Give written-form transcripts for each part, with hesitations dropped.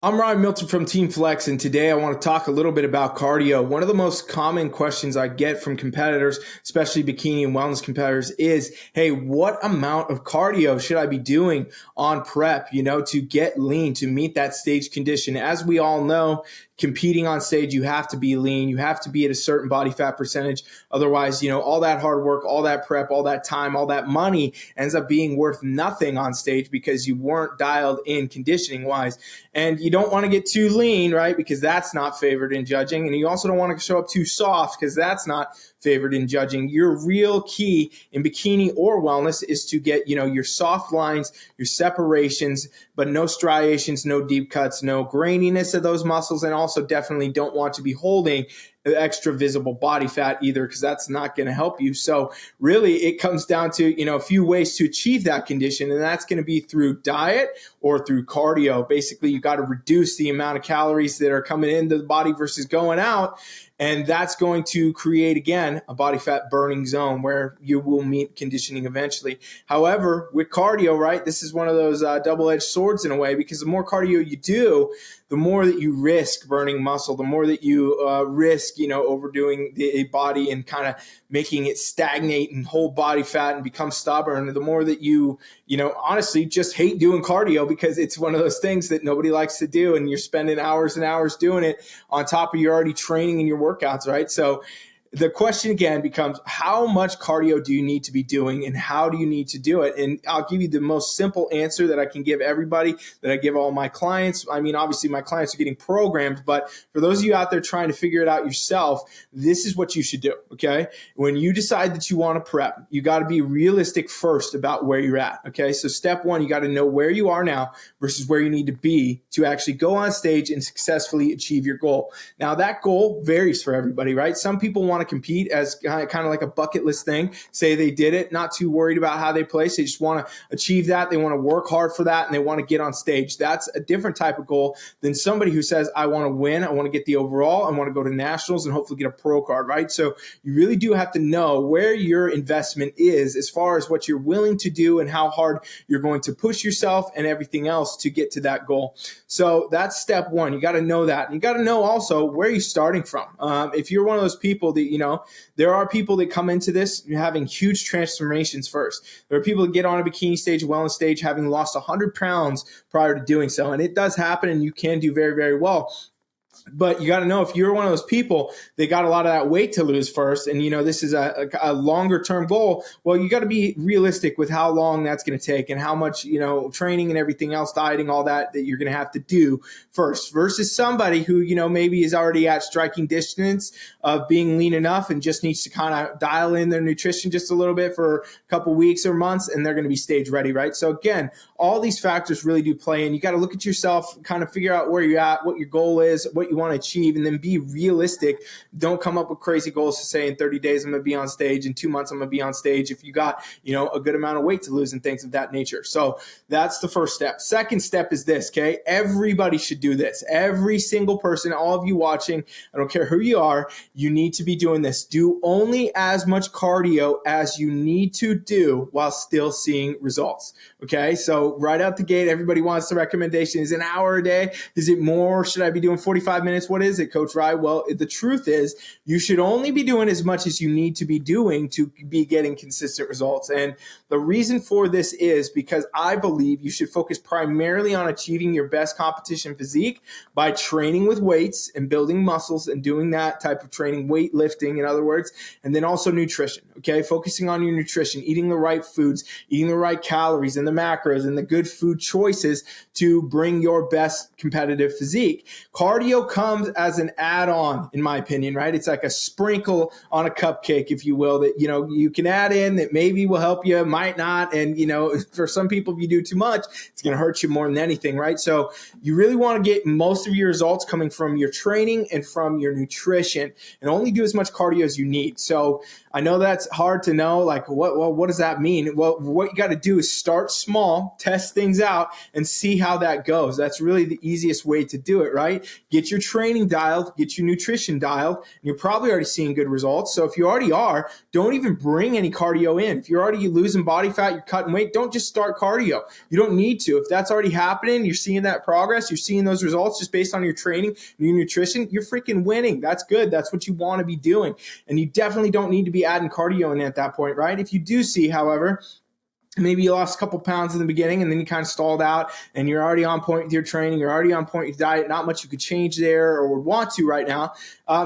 I'm Ryan Milton from Team Flex, and today I want to talk a little bit about cardio. One of the most common questions I get from competitors, especially bikini and wellness competitors, is, hey, what amount of cardio should I be doing on prep, to get lean, to meet that stage condition? As we all know, competing on stage, you have to be lean. You have to be at a certain body fat percentage. Otherwise, all that hard work, all that prep, all that time, all that money ends up being worth nothing on stage because you weren't dialed in conditioning wise. And you don't want to get too lean, right? Because that's not favored in judging. And you also don't want to show up too soft because that's not favored in judging. Your real key in bikini or wellness is to get, your soft lines, your separations, but no striations, no deep cuts, no graininess of those muscles. And also definitely don't want to be holding extra visible body fat either, because that's not going to help you. So really it comes down to, a few ways to achieve that condition. And that's going to be through diet or through cardio. Basically, you got to reduce the amount of calories that are coming into the body versus going out. And that's going to create, again, a body fat burning zone where you will meet conditioning eventually. However, with cardio, right, this is one of those double-edged swords in a way, because the more cardio you do, the more that you risk burning muscle, the more that you risk, overdoing the body and kind of making it stagnate and hold body fat and become stubborn, the more that you honestly just hate doing cardio, because it's one of those things that nobody likes to do. And you're spending hours and hours doing it on top of you're already training in your workouts, right? So the question again becomes, how much cardio do you need to be doing and how do you need to do it? And I'll give you the most simple answer that I can give everybody, that I give all my clients. I mean, obviously my clients are getting programmed, but for those of you out there trying to figure it out yourself, this is what you should do, okay? When you decide that you want to prep, you got to be realistic first about where you're at, okay? So step one, you got to know where you are now versus where you need to be to actually go on stage and successfully achieve your goal. Now that goal varies for everybody, right? Some people want to compete as kind of like a bucket list thing, say they did it, not too worried about how they place. They just want to achieve that. They want to work hard for that, and they want to get on stage. That's a different type of goal than somebody who says, I want to win, I want to get the overall, I want to go to nationals and hopefully get a pro card, right? So you really do have to know where your investment is as far as what you're willing to do and how hard you're going to push yourself and everything else to get to that goal. So that's step one. You got to know that. And you got to know also where you're starting from. If you're one of those people that, there are people that come into this having huge transformations first. There are people that get on a bikini stage, wellness stage, having lost 100 pounds prior to doing so. And it does happen, and you can do very, very well. But you got to know, if you're one of those people, they got a lot of that weight to lose first, and this is a longer term goal. Well, you got to be realistic with how long that's going to take and how much training and everything else, dieting, all that you're going to have to do first, versus somebody who maybe is already at striking distance of being lean enough and just needs to kind of dial in their nutrition just a little bit for a couple weeks or months, and they're going to be stage ready, right? So again, all these factors really do play in. You got to look at yourself, kind of figure out where you're at, what your goal is, what you want to achieve, and then be realistic. Don't come up with crazy goals to say in 30 days I'm going to be on stage, in 2 months I'm going to be on stage, if you got a good amount of weight to lose and things of that nature. So that's the first step. Second step is this, okay? Everybody should do this. Every single person, all of you watching, I don't care who you are, you need to be doing this. Do only as much cardio as you need to do while still seeing results, okay? So right out the gate, everybody wants the recommendation. Is it an hour a day? Is it more? Should I be doing 45 minutes? What is it, Coach Rye? Well, the truth is you should only be doing as much as you need to be doing to be getting consistent results. And the reason for this is because I believe you should focus primarily on achieving your best competition physique by training with weights and building muscles and doing that type of training, weightlifting in other words, and then also nutrition, okay? Focusing on your nutrition, eating the right foods, eating the right calories and the macros and the good food choices to bring your best competitive physique. Cardio comes as an add-on, in my opinion, right? It's like a sprinkle on a cupcake, if you will, that, you can add in that maybe will help you, might not. And, for some people, if you do too much, it's going to hurt you more than anything, right? So you really want to get most of your results coming from your training and from your nutrition, and only do as much cardio as you need. So I know that's hard to know, like, what does that mean? Well, what you got to do is start small, test things out, and see how that goes. That's really the easiest way to do it, right? Get get your training dialed, get your nutrition dialed, and you're probably already seeing good results. So if you already are, don't even bring any cardio in. If you're already losing body fat, you're cutting weight, don't just start cardio. You don't need to. If that's already happening, you're seeing that progress, you're seeing those results just based on your training and your nutrition, you're freaking winning. That's good. That's what you want to be doing. And you definitely don't need to be adding cardio in at that point, right? If you do see, however, maybe you lost a couple pounds in the beginning and then you kind of stalled out and you're already on point with your training, you're already on point with your diet, not much you could change there or would want to right now.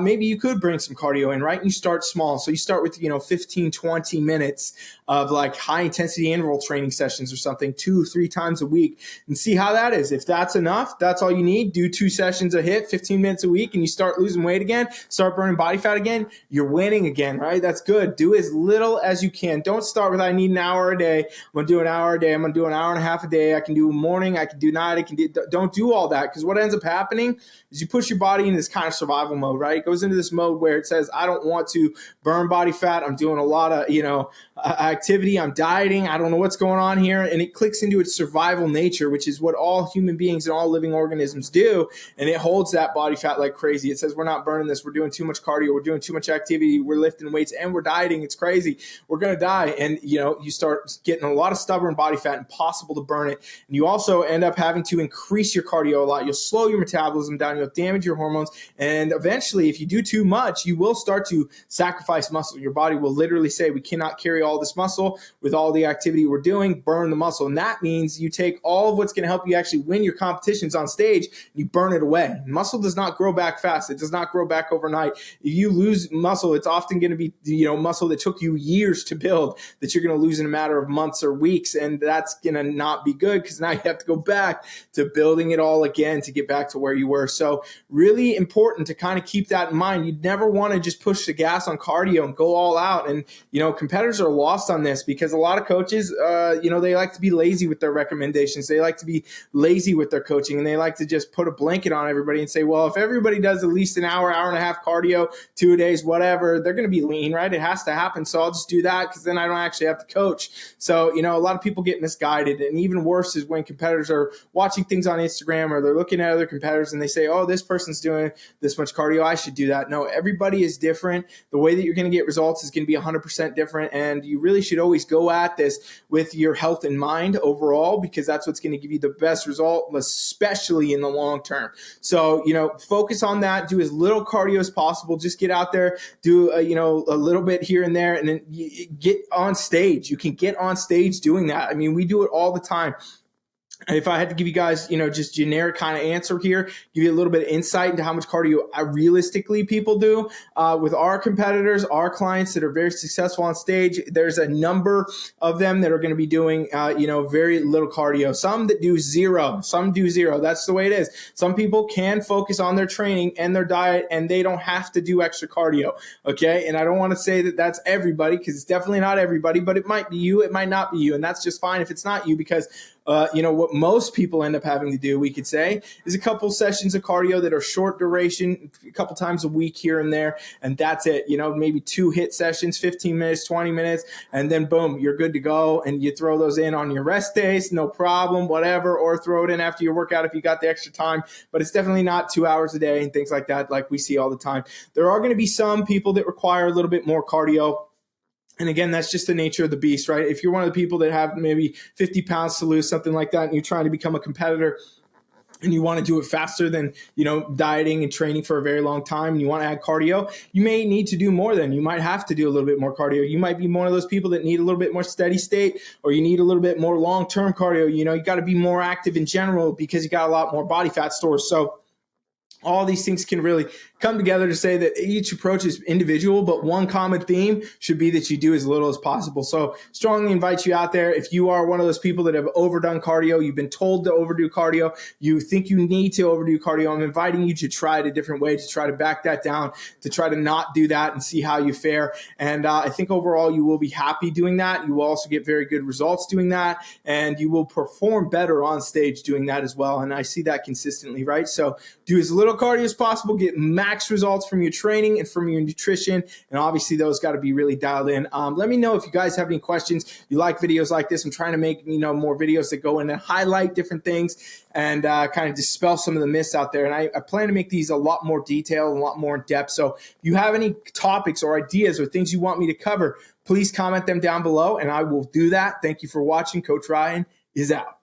Maybe you could bring some cardio in, right? And you start small. So you start with, 15, 20 minutes of like high intensity interval training sessions or something 2-3 times a week and see how that is. If that's enough, that's all you need. Do 2 sessions a hit, 15 minutes a week, and you start losing weight again, start burning body fat again, you're winning again, right? That's good. Do as little as you can. Don't start with, I need an hour a day. I'm going to do an hour a day. I'm going to do an hour and a half a day. I can do morning. I can do night. Don't do all that, because what ends up happening is you push your body in this kind of survival mode, right? It goes into this mode where it says, I don't want to burn body fat. I'm doing a lot of, activity. I'm dieting. I don't know what's going on here. And it clicks into its survival nature, which is what all human beings and all living organisms do. And it holds that body fat like crazy. It says, we're not burning this. We're doing too much cardio. We're doing too much activity. We're lifting weights and we're dieting. It's crazy. We're going to die. And, you start getting a lot of stubborn body fat, impossible to burn it. And you also end up having to increase your cardio a lot. You'll slow your metabolism down. You'll damage your hormones. And eventually, if you do too much, you will start to sacrifice muscle. Your body will literally say, we cannot carry all this muscle with all the activity we're doing, burn the muscle. And that means you take all of what's going to help you actually win your competitions on stage and you burn it away. Muscle does not grow back fast. It does not grow back overnight. If you lose muscle, it's often going to be, muscle that took you years to build that you're going to lose in a matter of months or weeks. And that's going to not be good, because now you have to go back to building it all again to get back to where you were. So really important to kind of keep that in mind. You never want to just push the gas on cardio and go all out. And, competitors are lost on this because a lot of coaches, they like to be lazy with their recommendations. They like to be lazy with their coaching, and they like to just put a blanket on everybody and say, well, if everybody does at least an hour, hour and a half cardio, 2 days, whatever, they're going to be lean, right? It has to happen. So I'll just do that because then I don't actually have to coach. So, a lot of people get misguided. And even worse is when competitors are watching things on Instagram or they're looking at other competitors and they say, oh, this person's doing this much cardio, I should do that. No, everybody is different. The way that you're going to get results is going to be 100% different. And you really should always go at this with your health in mind overall, because that's what's going to give you the best result, especially in the long term. So, focus on that. Do as little cardio as possible. Just get out there, do a little bit here and there, and then get on stage. You can get on stage doing that. I mean, we do it all the time. If I had to give you guys, just generic kind of answer here, give you a little bit of insight into how much cardio realistically people do with our competitors, our clients that are very successful on stage, there's a number of them that are going to be doing, very little cardio. Some that do zero, some do zero. That's the way it is. Some people can focus on their training and their diet, and they don't have to do extra cardio. Okay. And I don't want to say that that's everybody, because it's definitely not everybody, but it might be you. It might not be you. And that's just fine if it's not you, because what most people end up having to do, we could say, is a couple sessions of cardio that are short duration, a couple times a week here and there, and that's it. Maybe 2 hit sessions, 15 minutes, 20 minutes, and then boom, you're good to go. And you throw those in on your rest days, no problem, whatever, or throw it in after your workout if you got the extra time. But it's definitely not 2 hours a day and things like that, like we see all the time. There are going to be some people that require a little bit more cardio. And again, that's just the nature of the beast, right? If you're one of the people that have maybe 50 pounds to lose, something like that, and you're trying to become a competitor and you want to do it faster than, dieting and training for a very long time, and you want to add cardio, you may need to do more than. You might have to do a little bit more cardio. You might be one of those people that need a little bit more steady state, or you need a little bit more long-term cardio. You got to be more active in general because you got a lot more body fat stores. So all these things can really come together to say that each approach is individual, but one common theme should be that you do as little as possible. So strongly invite you out there. If you are one of those people that have overdone cardio, you've been told to overdo cardio, you think you need to overdo cardio, I'm inviting you to try it a different way, to try to back that down, to try to not do that and see how you fare. And I think overall you will be happy doing that. You will also get very good results doing that, and you will perform better on stage doing that as well. And I see that consistently, right? So do as little cardio as possible, get max max results from your training and from your nutrition. And obviously those got to be really dialed in. Let me know if you guys have any questions. You like videos like this. I'm trying to make, more videos that go in and highlight different things and kind of dispel some of the myths out there. And I plan to make these a lot more detailed, a lot more in depth. So if you have any topics or ideas or things you want me to cover, please comment them down below and I will do that. Thank you for watching. Coach Ryan is out.